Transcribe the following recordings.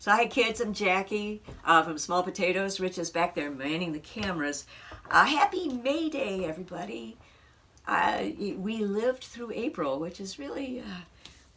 So hi kids, I'm Jackie from Small Potatoes. Rich is back there manning the cameras. Happy May Day, everybody. We lived through April, which is really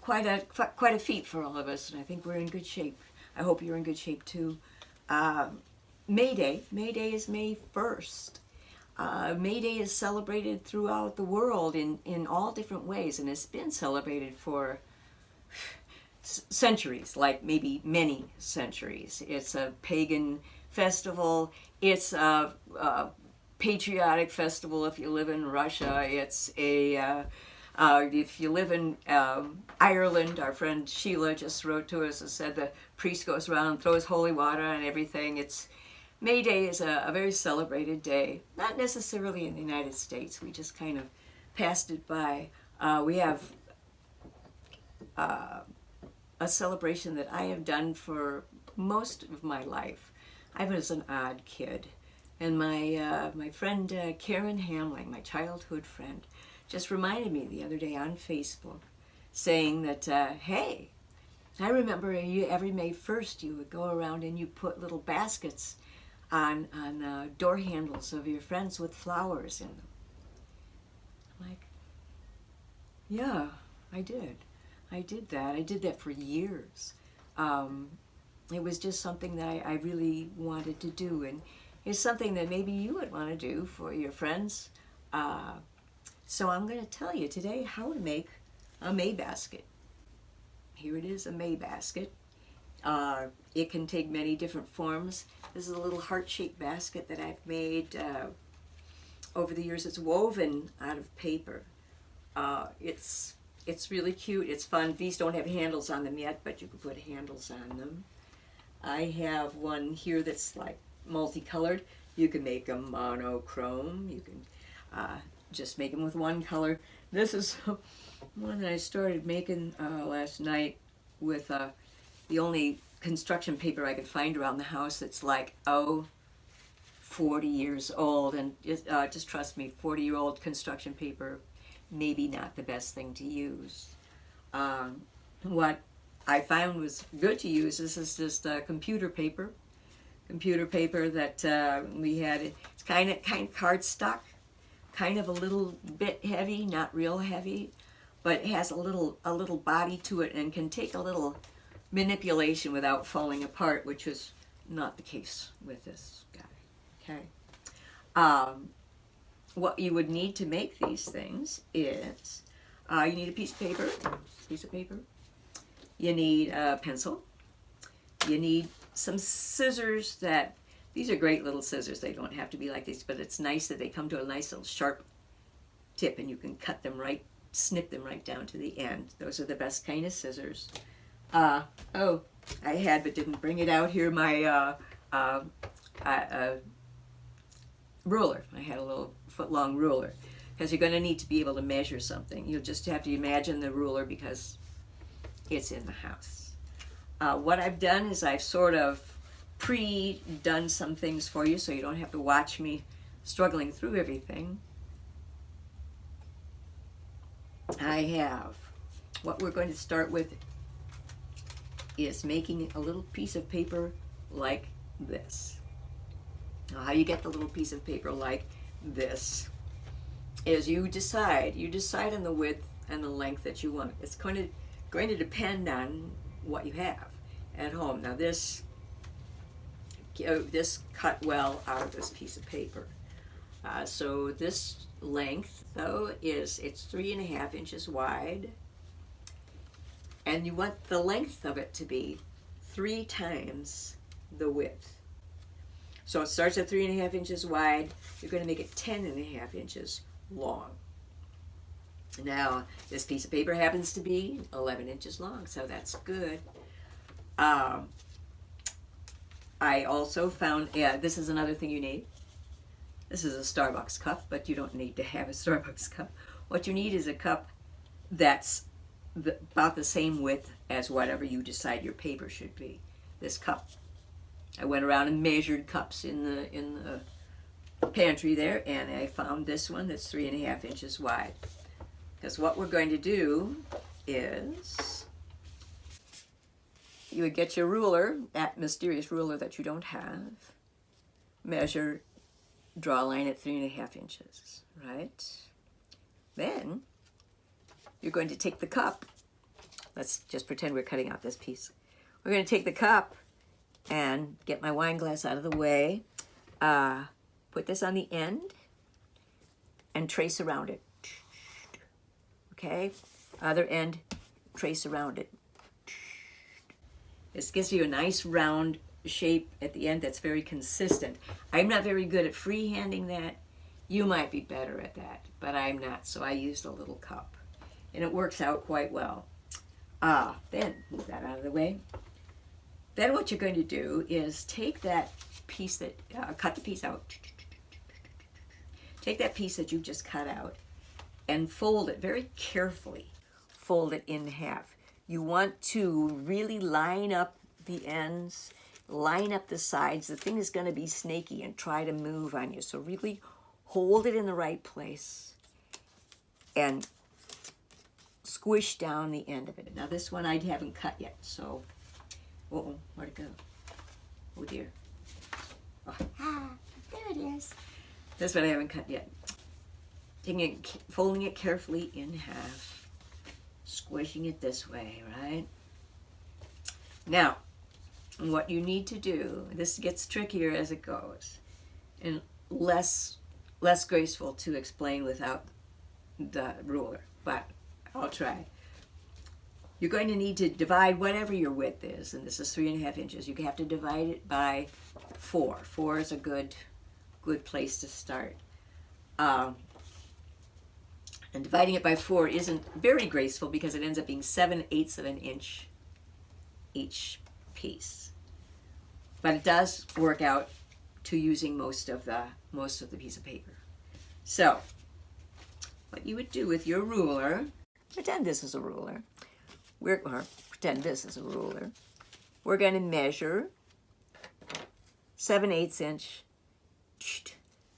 quite a feat for all of us, and I think we're in good shape. I hope you're in good shape too. May Day is May 1st. May Day is celebrated throughout the world in all different ways, and it's been celebrated for centuries, like maybe many centuries. It's a pagan festival. It's a patriotic festival if you live in Russia. It's a if you live in Ireland, our friend Sheila just wrote to us and said the priest goes around and throws holy water on everything. May Day is a very celebrated day, not necessarily in the United States. We just kind of passed it by. We have a celebration that I have done for most of my life. I was an odd kid, and my friend Karen Hamling, my childhood friend, just reminded me the other day on Facebook, saying that, hey, I remember every May 1st you would go around and you put little baskets on door handles of your friends with flowers in them. I'm like, yeah, I did. I did that. I did that for years. It was just something that I really wanted to do, and it's something that maybe you would want to do for your friends. So I'm going to tell you today how to make a May basket. Here it is, a May basket. It can take many different forms. This is a little heart-shaped basket that I've made over the years. It's woven out of paper. It's really cute. It's fun. These don't have handles on them yet, but you can put handles on them. I have one here that's like multicolored. You can make them monochrome. You can just make them with one color. This is one that I started making last night with the only construction paper I could find around the house that's like, 40 years old. And just trust me, 40-year-old construction paper, maybe not the best thing to use. What I found was good to use, this is just computer paper that we had. It's kind of cardstock, kind of a little bit heavy, not real heavy, but it has a little body to it and can take a little manipulation without falling apart, which is not the case with this guy. Okay. What you would need to make these things is you need a piece of paper. You need a pencil. You need some scissors these are great little scissors. They don't have to be like these, but it's nice that they come to a nice little sharp tip and you can snip them right down to the end. Those are the best kind of scissors. I had but didn't bring it out here, my ruler. I had a little foot-long ruler, because you're going to need to be able to measure something. You'll just have to imagine the ruler because it's in the house. What I've done is I've sort of pre-done some things for you so you don't have to watch me struggling through everything. What we're going to start with is making a little piece of paper like this. Now, how you get the little piece of paper like this is you decide on the width and the length that you want. It's going to depend on what you have at home. Now this cut well out of this piece of paper. So this length though it's 3.5 inches wide, and you want the length of it to be 3 times the width. So it starts at 3.5 inches wide. You're going to make it 10.5 inches long. Now, this piece of paper happens to be 11 inches long, so that's good. I also found, this is another thing you need. This is a Starbucks cup, but you don't need to have a Starbucks cup. What you need is a cup that's about the same width as whatever you decide your paper should be. This cup. I went around and measured cups in the pantry there, and I found this one that's 3.5 inches wide. Because what we're going to do is you would get your ruler, that mysterious ruler that you don't have, measure, draw a line at 3.5 inches, right? Then you're going to take the cup. Let's just pretend we're cutting out this piece. We're going to take the cup and get my wine glass out of the way. Put this on the end and trace around it. Okay? Other end, trace around it. This gives you a nice round shape at the end that's very consistent. I'm not very good at freehanding that. You might be better at that, but I'm not, so I used a little cup. And it works out quite well. Then, move that out of the way. Then what you're going to do is take that piece that, cut the piece out. Take that piece that you just cut out and fold it very carefully. Fold it in half. You want to really line up the ends, line up the sides. The thing is going to be snaky and try to move on you. So really hold it in the right place and squish down the end of it. Now this one I haven't cut yet, so, where'd it go? Oh dear. Oh, there it is. This one I haven't cut yet. Taking it, folding it carefully in half, squishing it this way, right? Now, what you need to do, this gets trickier as it goes, and less graceful to explain without the ruler, but I'll try. You're going to need to divide whatever your width is, and this is 3.5 inches. You have to divide it by 4. 4 is a good place to start. And dividing it by 4 isn't very graceful because it ends up being 7/8 of an inch each piece. But it does work out to using most of the piece of paper. So, what you would do with your ruler, pretend this is a ruler. Pretend this is a ruler. We're going to measure 7/8 inch,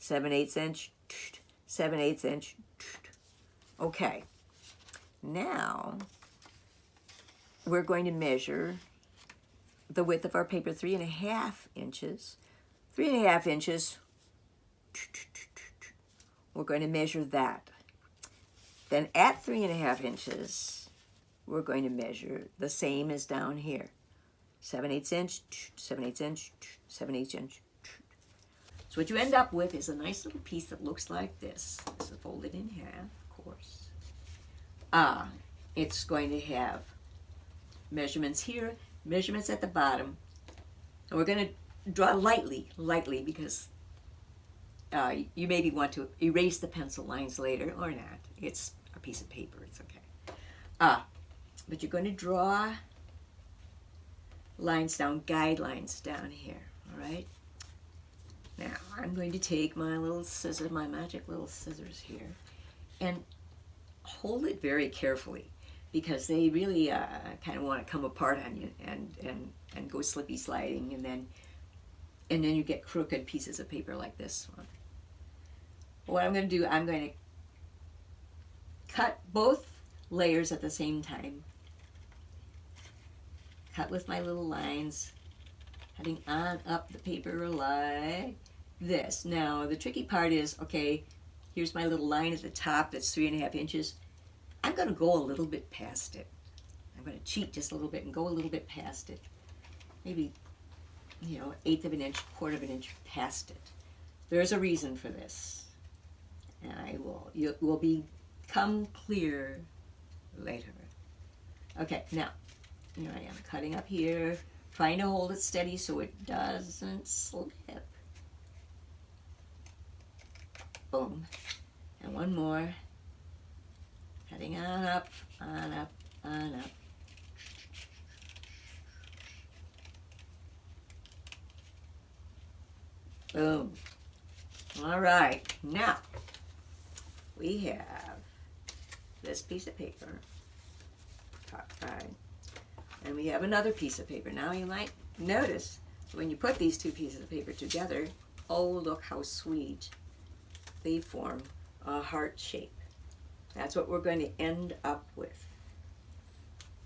7/8 inch, 7/8 inch. Okay, now we're going to measure the width of our paper, 3.5 inches. 3.5 inches, we're going to measure that. Then at 3.5 inches, we're going to measure the same as down here. 7/8 inch, 7/8 inch, 7/8 inch. So what you end up with is a nice little piece that looks like this. This is folded in half, of course. It's going to have measurements here, measurements at the bottom. And we're going to draw lightly because you maybe want to erase the pencil lines later or not. It's a piece of paper, it's okay. But you're going to draw lines down, guidelines down here, all right? Now, I'm going to take my little scissors, my magic little scissors here, and hold it very carefully because they really kind of want to come apart on you and go slippy sliding, and then you get crooked pieces of paper like this one. What I'm going to do, I'm going to cut both layers at the same time. Cut with my little lines, cutting on up the paper like this. Now, the tricky part is, okay, here's my little line at the top that's 3.5 inches. I'm going to go a little bit past it. I'm going to cheat just a little bit and go a little bit past it. Maybe, 1/8 of an inch, 1/4 of an inch past it. There's a reason for this. And it will become clear later. Okay, now, here I am cutting up here, trying to hold it steady so it doesn't slip. Boom. And one more. Cutting on up, on up, on up. Boom. All right, now we have this piece of paper, top side, and we have another piece of paper. Now you might notice when you put these two pieces of paper together, oh, look how sweet. They form a heart shape. That's what we're going to end up with.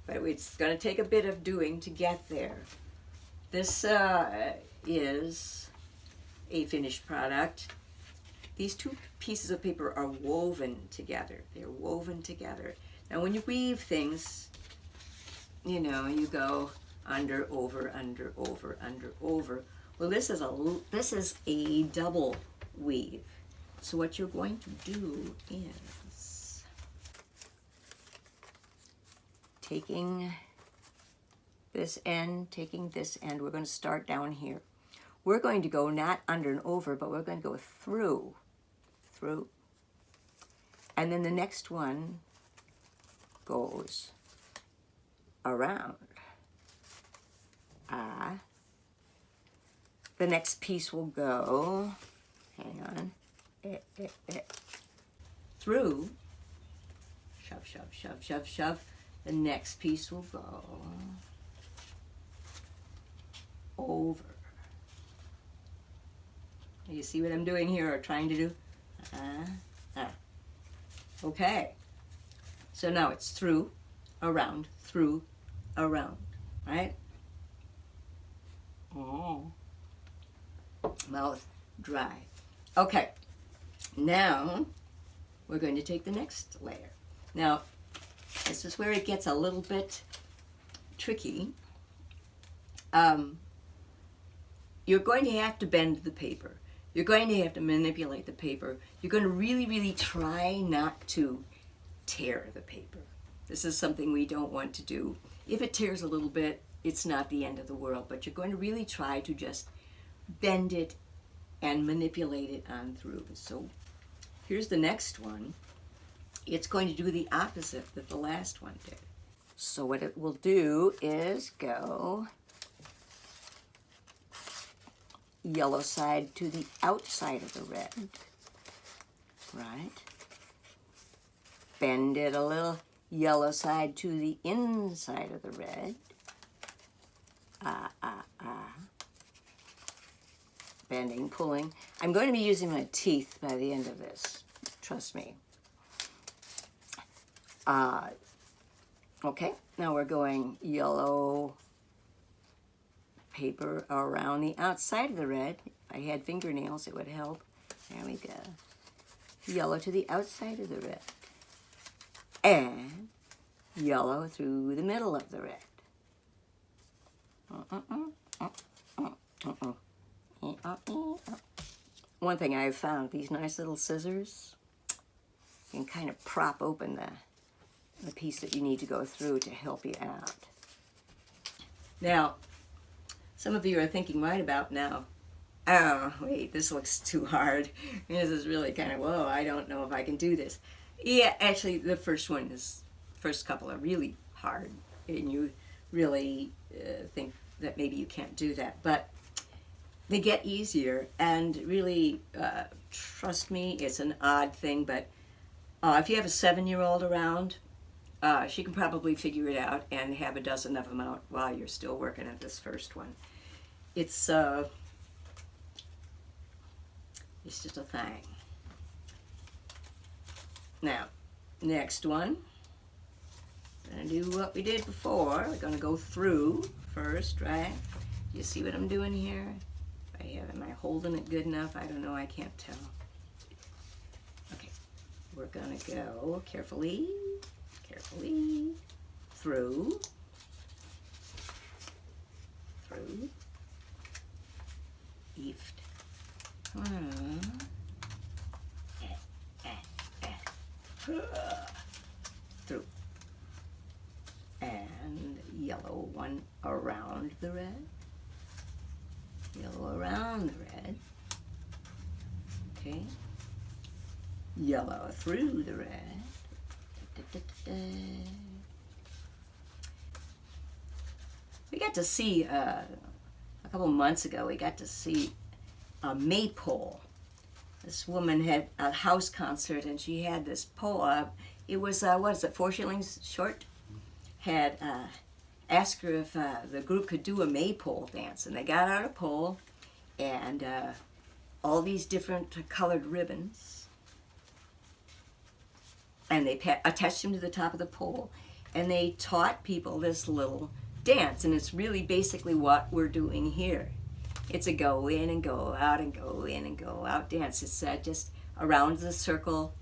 but it's going to take a bit of doing to get there. This is a finished product. These two pieces of paper are woven together. They're woven together. Now when you weave things, you know, you go under, over, under, over, under, over. Well, this is a double weave. So what you're going to do is taking this end, we're going to start down here. We're going to go not under and over, but we're going to go through. And then the next one goes around. The next piece will go, hang on, through, shove, shove, shove, shove, shove. The next piece will go over. You see what I'm doing here, or trying to do? Okay. So now it's through, around, right? Oh. Mouth dry. Okay. Now we're going to take the next layer. Now, this is where it gets a little bit tricky. You're going to have to bend the paper. You're going to have to manipulate the paper. You're going to really, really try not to tear the paper. This is something we don't want to do. If it tears a little bit, it's not the end of the world, but you're going to really try to just bend it and manipulate it on through. So here's the next one. It's going to do the opposite that the last one did. So what it will do is go yellow side to the outside of the red, right? Bend it a little, yellow side to the inside of the red. Bending, pulling. I'm going to be using my teeth by the end of this, trust me. Okay, now we're going yellow paper around the outside of the red. If I had fingernails, it would help. There we go. Yellow to the outside of the red. And yellow through the middle of the red. One thing I've found, these nice little scissors, you can kind of prop open the piece that you need to go through to help you out. Now, some of you are thinking right about now, oh, wait, this looks too hard. This is really kind of, whoa, I don't know if I can do this. Yeah, actually, the first couple are really hard, and you really think that maybe you can't do that. But they get easier, and really, trust me, it's an odd thing, but if you have a 7-year-old around, she can probably figure it out and have a dozen of them out while you're still working at this first one. It's just a thing. Now, next one, we're going to do what we did before. We're going to go through first, right? You see what I'm doing here? Am I holding it good enough? I don't know. I can't tell. Okay, we're going to go carefully through, Eft. Through. And yellow one around the red. Yellow around the red. Okay. Yellow through the red. We got to see, a couple months ago, we got to see a maypole. This woman had a house concert and she had this pole. It was, what is it, 4 shillings short? Had asked her if the group could do a maypole dance. And they got out a pole and all these different colored ribbons. And they attached them to the top of the pole. and they taught people this little dance, and it's really basically what we're doing here. It's a go in and go out and go in and go out dance. It's just around the circle.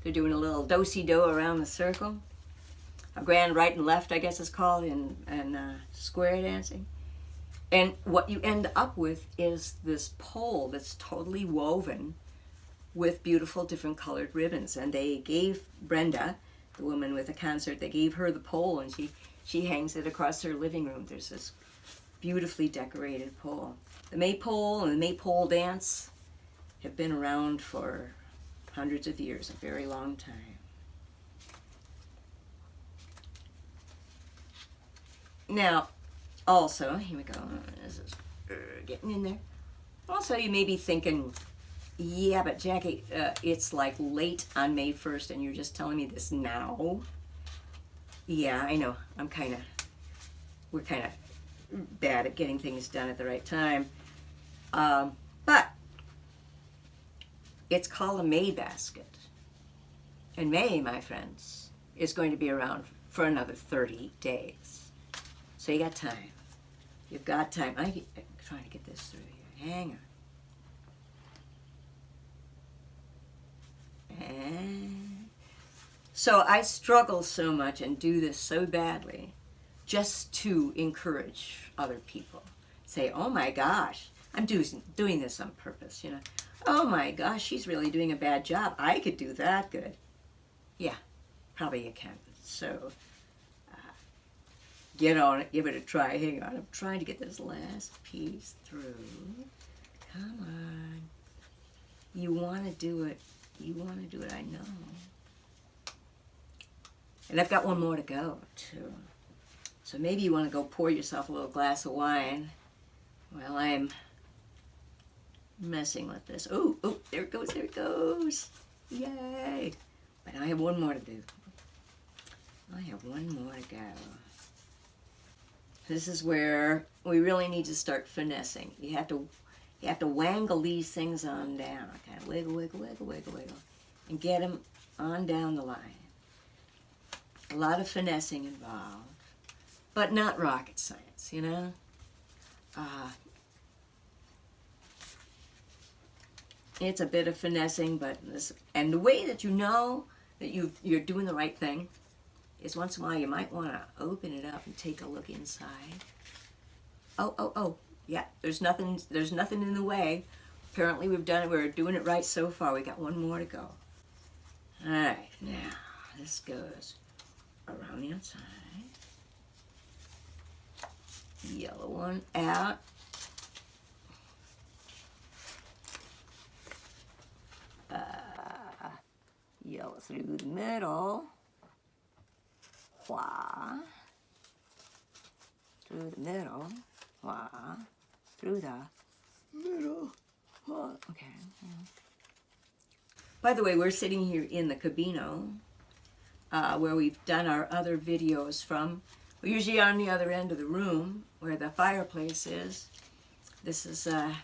They're doing a little do-si-do around the circle. A grand right and left, I guess it's called, in square dancing. And what you end up with is this pole that's totally woven with beautiful different colored ribbons. And they gave Brenda, the woman with the concert, they gave her the pole, and she hangs it across her living room. There's this beautifully decorated pole. The maypole and the maypole dance have been around for hundreds of years, a very long time. Now, also, here we go, this is getting in there. Also, you may be thinking, yeah, but Jackie, it's like late on May 1st and you're just telling me this now? Yeah, I know, we're kind of bad at getting things done at the right time. But it's called a May basket. And May, my friends, is going to be around for another 30 days. So you got time. You've got time. I'm trying to get this through here. Hang on. And so I struggle so much and do this so badly just to encourage other people. Say, oh my gosh, I'm doing this on purpose, you know. Oh my gosh, she's really doing a bad job. I could do that good. Yeah, probably you can. So get on it, give it a try. Hang on, I'm trying to get this last piece through. Come on. You want to do it. You want to do it, I know. And I've got one more to go, too. So maybe you want to go pour yourself a little glass of wine while I'm messing with this. Oh, there it goes, there it goes. Yay. But I have one more to do. I have one more to go. This is where we really need to start finessing. You have to wangle these things on down. Kind of wiggle, wiggle, wiggle, wiggle, wiggle, and get them on down the line. A lot of finessing involved, but not rocket science, you know. It's a bit of finessing, but and the way that you know that you're doing the right thing is once in a while you might want to open it up and take a look inside. Oh, yeah, there's nothing in the way. Apparently we're doing it right so far. We got one more to go. All right, now this goes around the outside. Yellow one out. Yellow through the middle. Wah. Through the middle. Wah. Through the middle. Wah. Okay. Yeah. By the way, we're sitting here in the cabino where we've done our other videos from. We're usually on the other end of the room where the fireplace is. This is a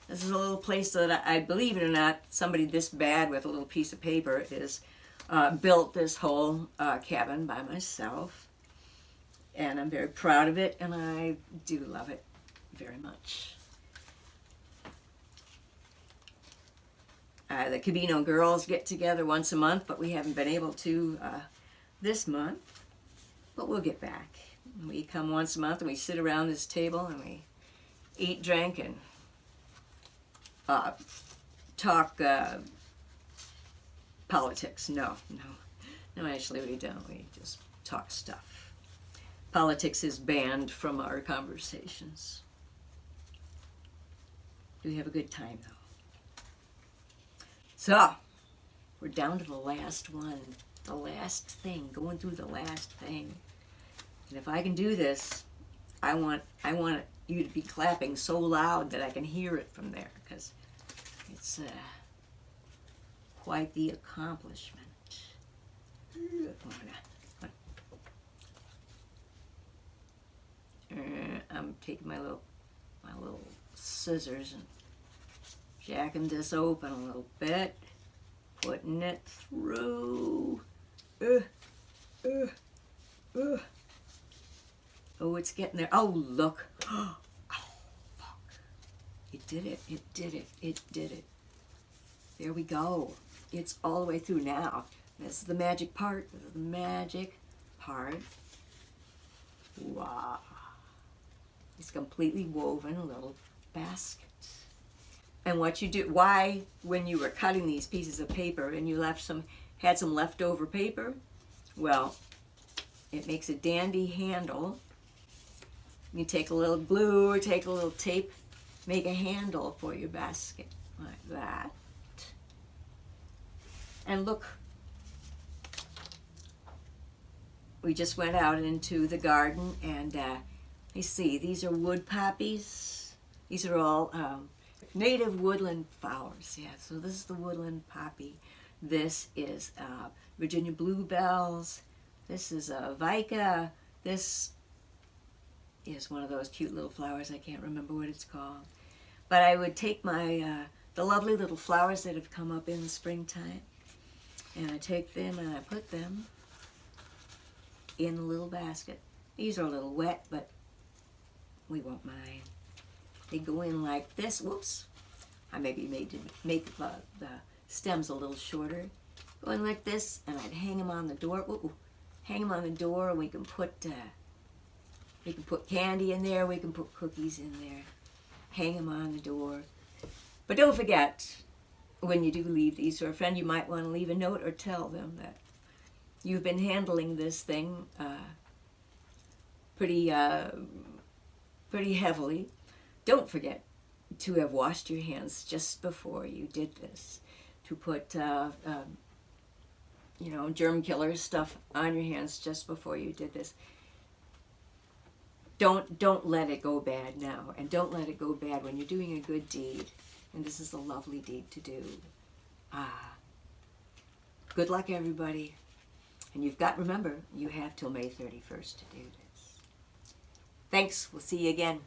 little place that I believe it or not, somebody this bad with a little piece of paper is built this whole cabin by myself. And I'm very proud of it, and I do love it very much. The Cabino girls get together once a month, but we haven't been able to this month. But we'll get back. We come once a month and we sit around this table and we eat, drink, and talk politics. No, actually we don't. We just talk stuff. Politics is banned from our conversations. We have a good time, though. So, we're down to the last one, the last thing, going through the last thing. And if I can do this, I want you to be clapping so loud that I can hear it from there, because it's quite the accomplishment. I'm taking my little scissors and jacking this open a little bit, putting it through. Ugh. Oh, it's getting there. Oh, look. Oh, look. It did it. It did it. It did it. There we go. It's all the way through now. This is the magic part. This is the magic part. Wow. It's completely woven a little basket. And what you do, why, when you were cutting these pieces of paper and you had some leftover paper, well, it makes a dandy handle. You take a little glue or take a little tape, make a handle for your basket like that. And look, we just went out into the garden and you see, these are wood poppies. These are all native woodland flowers. Yeah, so this is the woodland poppy. This is Virginia bluebells. This is Vica. This is one of those cute little flowers. I can't remember what it's called. But I would take my the lovely little flowers that have come up in the springtime, and I take them and I put them in a little basket. These are a little wet, but we won't mind. They go in like this. Whoops. I maybe made to make the stems a little shorter. Go in like this, and I'd hang them on the door. Ooh, hang them on the door, and we can put candy in there. We can put cookies in there. Hang them on the door. But don't forget, when you do leave these for a friend, you might want to leave a note or tell them that you've been handling this thing pretty heavily. Don't forget to have washed your hands just before you did this. To put germ killer stuff on your hands just before you did this. Don't let it go bad now, and don't let it go bad when you're doing a good deed. And this is a lovely deed to do. Good luck, everybody. And remember, you have till May 31st to do this. Thanks. We'll see you again.